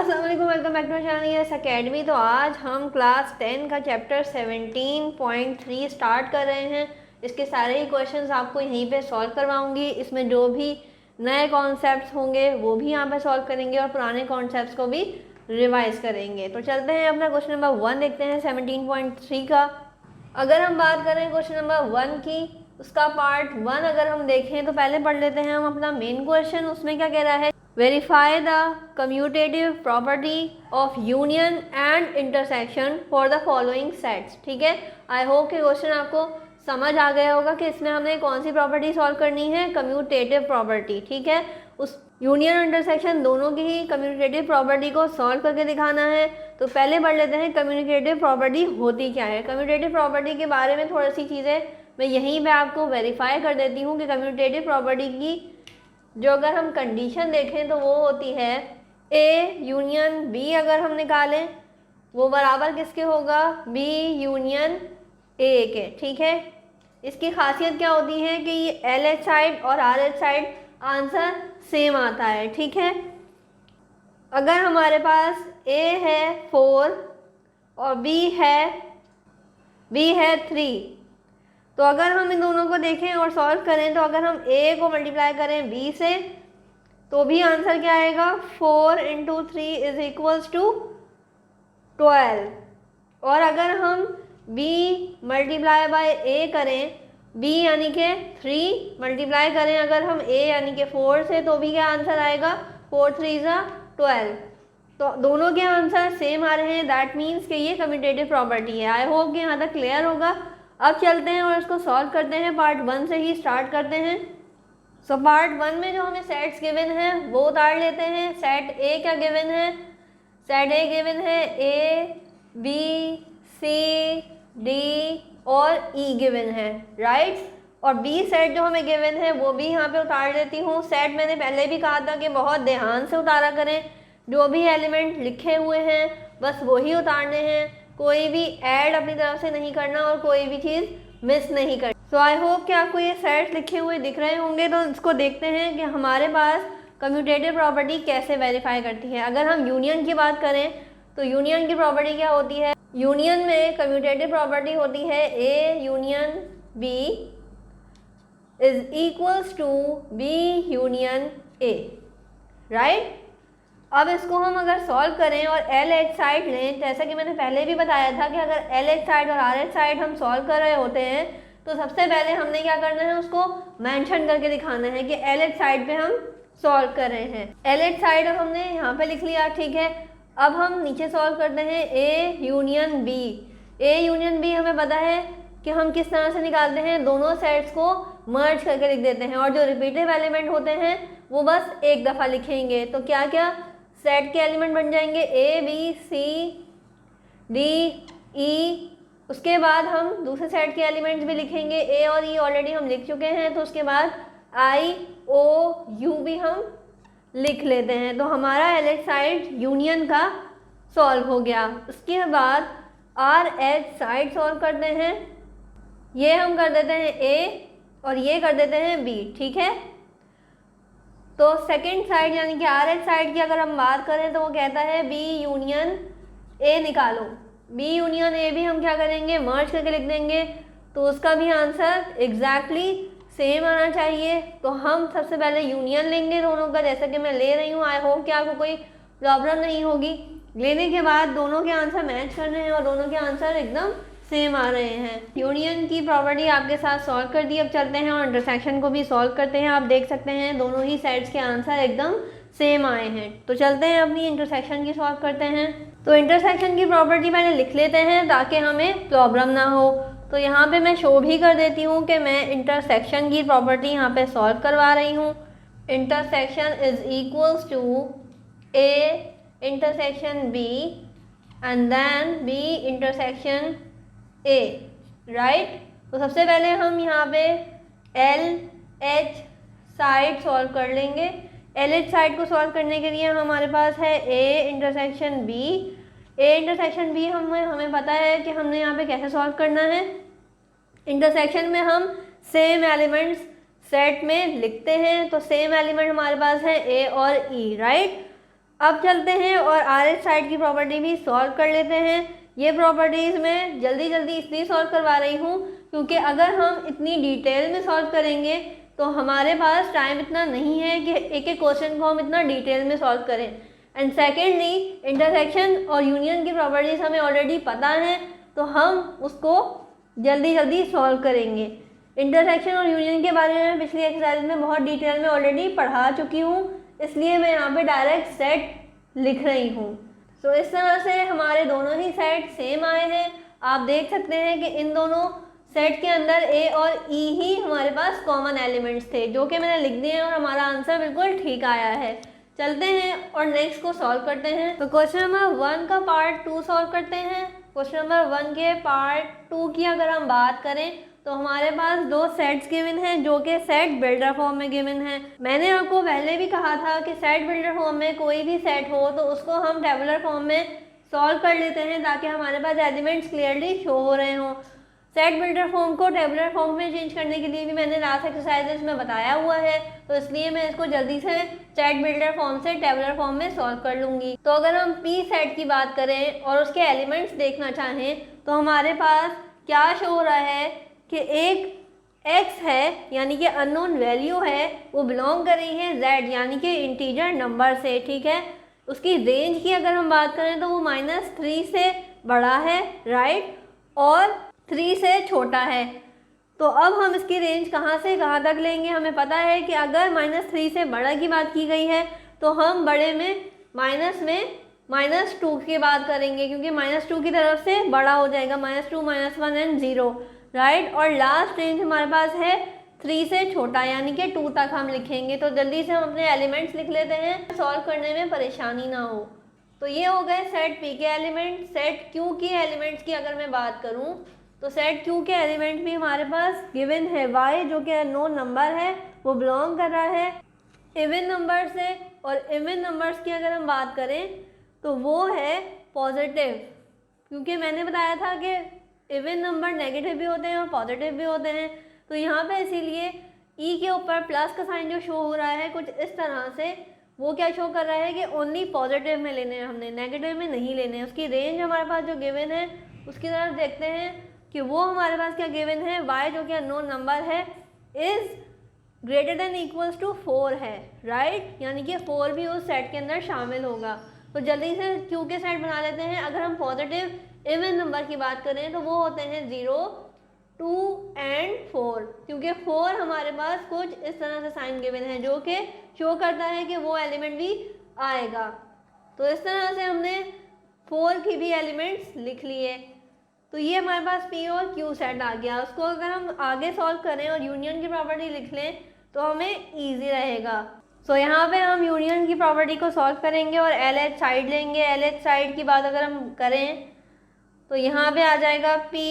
अस्सलाम वालेकुम, welcome back to my channel Yes Academy. तो आज हम क्लास 10 का चैप्टर 17.3 स्टार्ट कर रहे हैं। इसके सारे ही क्वेश्चंस आपको यहीं पे सॉल्व करवाऊंगी। इसमें जो भी नए कॉन्सेप्ट्स होंगे वो भी यहाँ पे सॉल्व करेंगे और पुराने कॉन्सेप्ट्स को भी रिवाइज करेंगे। तो चलते हैं अपना क्वेश्चन नंबर 1 देखते हैं 17.3 का। अगर हम बात करें क्वेश्चन नंबर 1 की, उसका पार्ट 1 अगर हम देखें तो पहले पढ़ लेते हैं हम अपना मेन क्वेश्चन। उसमें क्या कह रहा है, verify the commutative property of union and intersection for the following sets. ठीक है, आई होप कि क्वेश्चन आपको समझ आ गया होगा कि इसमें हमने कौन सी प्रॉपर्टी सॉल्व करनी है, कम्यूटेटिव प्रॉपर्टी। ठीक है, उस यूनियन और इंटरसेक्शन दोनों की ही कम्यूटेटिव प्रॉपर्टी को सॉल्व करके दिखाना है। तो पहले पढ़ लेते हैं कम्यूटेटिव प्रॉपर्टी होती क्या है। कम्यूटेटिव प्रॉपर्टी के बारे में थोड़ी सी चीज़ें मैं यहीं पे आपको वेरीफाई कर देती हूँ कि कम्यूटेटिव प्रॉपर्टी की जो अगर हम कंडीशन देखें तो वो होती है ए यूनियन बी। अगर हम निकालें वो बराबर किसके होगा, बी यूनियन ए के। ठीक है, इसकी खासियत क्या होती है कि ये एल एच साइड और R H side answer same आता है। ठीक है, अगर हमारे पास ए है 4 और बी है 3, तो अगर हम इन दोनों को देखें और सॉल्व करें तो अगर हम a को मल्टीप्लाई करें b से तो भी आंसर क्या आएगा, 4 × 3 = 12। और अगर हम b मल्टीप्लाई बाय a करें, b यानी कि 3 मल्टीप्लाई करें अगर हम a यानी कि 4 से, तो भी क्या आंसर आएगा, 4 × 3 = 12। तो दोनों के आंसर सेम आ रहे हैं, दैट मीन्स कि ये कम्यूटेटिव प्रॉपर्टी है। आई होप कि यहाँ तक क्लियर होगा। अब चलते हैं और इसको सॉल्व करते हैं। पार्ट 1 से ही स्टार्ट करते हैं। सो पार्ट 1 में जो हमें सेट्स गिवन है वो उतार लेते हैं। सेट ए क्या गिवन है, सेट ए गिवन है ए बी सी डी और ई गिवन है, राइट। और बी सेट जो हमें गिवन है वो भी यहाँ पे उतार देती हूँ। सेट मैंने पहले भी कहा था कि बहुत ध्यान से उतारा करें, जो भी एलिमेंट लिखे हुए हैं बस वही उतारने हैं, कोई भी ऐड अपनी तरफ से नहीं करना और कोई भी चीज़ मिस नहीं करनी। सो आई होप कि आपको ये सेट्स लिखे हुए दिख रहे होंगे। तो इसको देखते हैं कि हमारे पास कम्यूटेटिव प्रॉपर्टी कैसे वेरीफाई करती है। अगर हम यूनियन की बात करें तो यूनियन की प्रॉपर्टी क्या होती है, यूनियन में कम्यूटेटिव प्रॉपर्टी होती है A union B = B union A, right. अब इसको हम अगर सॉल्व करें और एल एच साइड लें, जैसा कि मैंने पहले भी बताया था कि अगर एल एच साइड और आर एच साइड हम सॉल्व कर रहे होते हैं तो सबसे पहले हमने क्या करना है, उसको मेंशन करके दिखाना है कि एल एच साइड पे हम सॉल्व कर रहे हैं। एल एच साइड हमने यहाँ पे लिख लिया, ठीक है। अब हम नीचे सॉल्व करते हैं A union B. A union B हमें पता है कि हम किस तरह से निकालते हैं, दोनों सेट्स को मर्ज करके लिख देते हैं और जो रिपीटिव एलिमेंट होते हैं वो बस एक दफ़ा लिखेंगे। तो क्या क्या सेट के एलिमेंट बन जाएंगे, A B C D E. उसके बाद हम दूसरे सेट के एलिमेंट्स भी लिखेंगे, ए और ई ऑलरेडी हम लिख चुके हैं, तो उसके बाद आई ओ यू भी हम लिख लेते हैं। तो हमारा एल एच साइड यूनियन का सॉल्व हो गया। उसके बाद आर एच साइड सॉल्व करते हैं। ये हम कर देते हैं ए और ये कर देते हैं बी, ठीक है। तो सेकंड साइड यानी कि आर एच साइड की अगर हम बात करें तो वो कहता है बी यूनियन ए निकालो। बी यूनियन ए भी हम क्या करेंगे, मर्ज करके लिख देंगे, तो उसका भी आंसर एग्जैक्टली सेम आना चाहिए। तो हम सबसे पहले यूनियन लेंगे दोनों का, जैसा कि मैं ले रही हूँ। आई होप कि आपको कोई प्रॉब्लम नहीं होगी। लेने के बाद दोनों के आंसर मैच करने हैं और दोनों के आंसर एकदम सेम आ रहे हैं। यूनियन की प्रॉपर्टी आपके साथ सॉल्व कर दी। अब चलते हैं और इंटरसेक्शन को भी सॉल्व करते हैं। आप देख सकते हैं दोनों ही सेट्स के आंसर एकदम सेम आए हैं। तो चलते हैं अपनी इंटरसेक्शन की सॉल्व करते हैं। तो इंटरसेक्शन की प्रॉपर्टी पहले लिख लेते हैं ताकि हमें प्रॉब्लम ना हो। तो यहाँ पे मैं शो भी कर देती हूँ कि मैं इंटरसेक्शन की प्रॉपर्टी यहाँ पे सॉल्व करवा रही हूँ। Intersection = A intersection B and then B intersection A, right. तो सबसे पहले हम यहाँ पे एल एच साइड सॉल्व कर लेंगे। एल एच साइड को सॉल्व करने के लिए हमारे पास है A intersection B. A intersection B हमें पता है कि हमने यहाँ पे कैसे सॉल्व करना है। इंटरसेक्शन में हम सेम एलिमेंट्स सेट में लिखते हैं, तो सेम एलिमेंट हमारे पास है ए और ई, राइट। अब चलते हैं और आर एच साइड की प्रॉपर्टी भी सॉल्व कर लेते हैं। ये प्रॉपर्टीज़ मैं जल्दी जल्दी इसलिए सॉल्व करवा रही हूँ क्योंकि अगर हम इतनी डिटेल में सॉल्व करेंगे तो हमारे पास टाइम इतना नहीं है कि एक एक क्वेश्चन को हम इतना डिटेल में सॉल्व करें। एंड सेकेंडली इंटरसेक्शन और यूनियन की प्रॉपर्टीज़ हमें ऑलरेडी पता है तो हम उसको जल्दी जल्दी सॉल्व करेंगे। इंटरसेक्शन और यूनियन के बारे में पिछली एक्सरसाइज में बहुत डिटेल में ऑलरेडी पढ़ा चुकी हूँ, इसलिए मैं यहाँ पे डायरेक्ट सेट लिख रही हूँ। तो इस तरह से हमारे दोनों ही सेट सेम आए हैं। आप देख सकते हैं कि इन दोनों सेट के अंदर ए और ई ही हमारे पास कॉमन एलिमेंट्स थे, जो कि मैंने लिख दिए हैं और हमारा आंसर बिल्कुल ठीक आया है। चलते हैं और नेक्स्ट को सॉल्व करते हैं। तो क्वेश्चन नंबर 1 का पार्ट 2 सॉल्व करते हैं। क्वेश्चन नंबर 1 के पार्ट 2 की अगर हम बात करें तो हमारे पास दो सेट्स गिवन हैं जो कि सेट बिल्डर फॉर्म में गिवन हैं। मैंने आपको पहले भी कहा था कि सेट बिल्डर फॉर्म में कोई भी सेट हो तो उसको हम टेबुलर फॉर्म में सॉल्व कर लेते हैं ताकि हमारे पास एलिमेंट्स क्लियरली शो हो रहे हों। सेट बिल्डर फॉर्म को टेबुलर फॉर्म में चेंज करने के लिए भी मैंने लास्ट एक्सरसाइजेस में बताया हुआ है, तो इसलिए मैं इसको जल्दी से सेट बिल्डर फॉर्म से टेबुलर फॉर्म में सॉल्व कर लूँगी। तो अगर हम पी सेट की बात करें और उसके एलिमेंट्स देखना चाहें तो हमारे पास क्या शो हो रहा है कि एक x है यानी कि अननोन वैल्यू है, वो बिलोंग कर रही है z यानी कि इंटीजर नंबर से, ठीक है। उसकी रेंज की अगर हम बात करें तो वो -3 से बड़ा है, राइट, और 3 से छोटा है। तो अब हम इसकी रेंज कहाँ से कहाँ तक लेंगे? हमें पता है कि अगर -3 से बड़ा की बात की गई है तो हम बड़े में -2 की बात करेंगे क्योंकि -2 की तरफ से बड़ा हो जाएगा, -2 -1 एंड 0, राइट। और लास्ट रेंज हमारे पास है 3 से छोटा यानी कि 2 तक हम लिखेंगे। तो जल्दी से हम अपने एलिमेंट्स लिख लेते हैं, सॉल्व करने में परेशानी ना हो। तो ये हो गए सेट पी के एलिमेंट। सेट क्यू के एलिमेंट्स की अगर मैं बात करूं तो सेट क्यू के एलिमेंट भी हमारे पास गिवन है y जो कि अननोन नंबर है, वो बिलोंग कर रहा है इवन नंबर से। और इवन नंबर्स की अगर हम बात करें तो वो है पॉजिटिव, क्योंकि मैंने बताया था कि इवन नंबर नेगेटिव भी होते हैं और पॉजिटिव भी होते हैं। तो यहाँ पे इसीलिए ई के ऊपर प्लस का साइन जो शो हो रहा है कुछ इस तरह से, वो क्या शो कर रहा है कि ओनली पॉजिटिव में लेने हैं हमने, नेगेटिव में नहीं लेने हैं। उसकी रेंज हमारे पास जो गिवन है उसकी तरफ देखते हैं कि वो हमारे पास क्या गिवन है, y जो कि अननोन नंबर है is greater than equals to 4 है, राइट, यानी कि 4 भी उस सेट के अंदर शामिल होगा। तो जल्दी से क्यू के सेट बना लेते हैं। अगर हम पॉजिटिव इवन नंबर की बात करें तो वो होते हैं 0, 2 एंड 4, क्योंकि 4 हमारे पास कुछ इस तरह से साइन गिवन है जो कि शो करता है कि वो एलिमेंट भी आएगा। तो इस तरह से हमने 4 की भी एलिमेंट्स लिख लिए। तो ये हमारे पास पी और क्यू सेट आ गया। उसको अगर हम आगे सॉल्व करें और यूनियन की प्रॉपर्टी लिख लें तो हमें ईजी रहेगा। सो यहाँ पे हम यूनियन की प्रॉपर्टी को सॉल्व करेंगे और एल एच साइड लेंगे। एल एच साइड की बात अगर हम करें तो यहाँ पे आ जाएगा P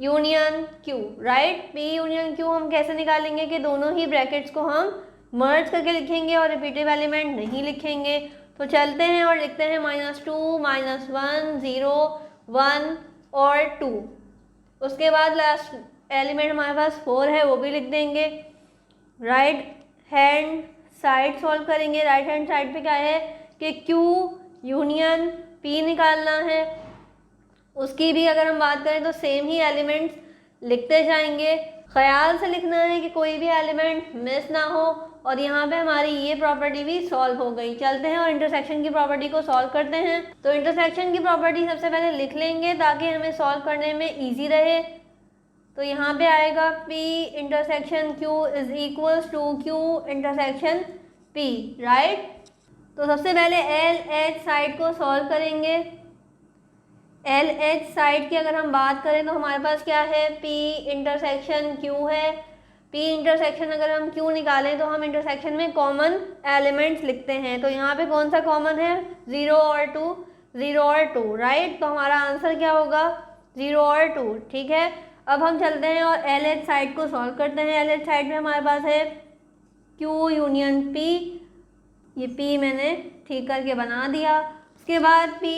union Q, right. P union Q हम कैसे निकालेंगे कि दोनों ही ब्रैकेट्स को हम मर्ज करके लिखेंगे और रिपीटिव एलिमेंट नहीं लिखेंगे। तो चलते हैं और लिखते हैं -2 -1 0 1 और 2। उसके बाद लास्ट एलिमेंट हमारे पास 4 है, वो भी लिख देंगे। राइट हैंड साइड सॉल्व करेंगे। राइट हैंड साइड पे क्या है कि Q यूनियन P निकालना है। उसकी भी अगर हम बात करें तो सेम ही एलिमेंट्स लिखते जाएंगे। ख्याल से लिखना है कि कोई भी एलिमेंट मिस ना हो। और यहाँ पे हमारी ये प्रॉपर्टी भी सॉल्व हो गई। चलते हैं और इंटरसेक्शन की प्रॉपर्टी को सॉल्व करते हैं। तो इंटरसेक्शन की प्रॉपर्टी सबसे पहले लिख लेंगे ताकि हमें सॉल्व करने में ईजी रहे। तो यहाँ पे आएगा P intersection Q is equals to Q intersection P, right. तो सबसे पहले एल एच साइड को सॉल्व करेंगे। एल एच साइड की अगर हम बात करें तो हमारे पास क्या है, P इंटरसेक्शन Q है। P इंटरसेक्शन अगर हम Q निकालें तो हम इंटरसेक्शन में कॉमन एलिमेंट्स लिखते हैं। तो यहाँ पे कौन सा कॉमन है, 0 और 2, 0 और 2, राइट। तो हमारा आंसर क्या होगा, 0 और 2, ठीक है। अब हम चलते हैं और एल एच साइड को सॉल्व करते हैं। एल एच साइड में हमारे पास है Q यूनियन P, ये P मैंने ठीक करके बना दिया। उसके बाद P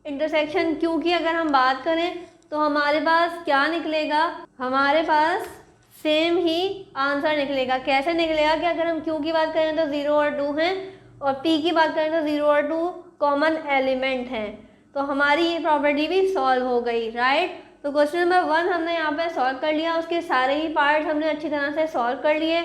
इंटरसेक्शन Q की अगर हम बात करें तो हमारे पास क्या निकलेगा, हमारे पास सेम ही आंसर निकलेगा। कैसे निकलेगा कि अगर हम Q की बात करें तो 0 और 2 हैं और P की बात करें तो 0 और 2 कॉमन एलिमेंट हैं, तो हमारी ये प्रॉपर्टी भी सॉल्व हो गई, राइट। तो क्वेश्चन नंबर 1 हमने यहाँ पे सॉल्व कर लिया, उसके सारे ही पार्ट हमने अच्छी तरह से सॉल्व कर लिए।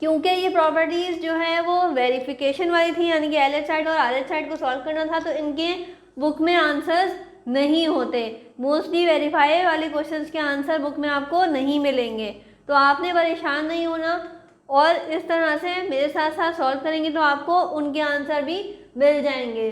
क्योंकि ये प्रॉपर्टीज़ जो है वो वेरिफिकेशन वाली थी, यानी कि LH साइड और RH साइड को सॉल्व करना था, तो इनके बुक में आंसर्स नहीं होते। मोस्टली वेरीफाई वाले क्वेश्चंस के आंसर बुक में आपको नहीं मिलेंगे, तो आपने परेशान नहीं होना और इस तरह से मेरे साथ साथ सॉल्व करेंगे तो आपको उनके आंसर भी मिल जाएंगे।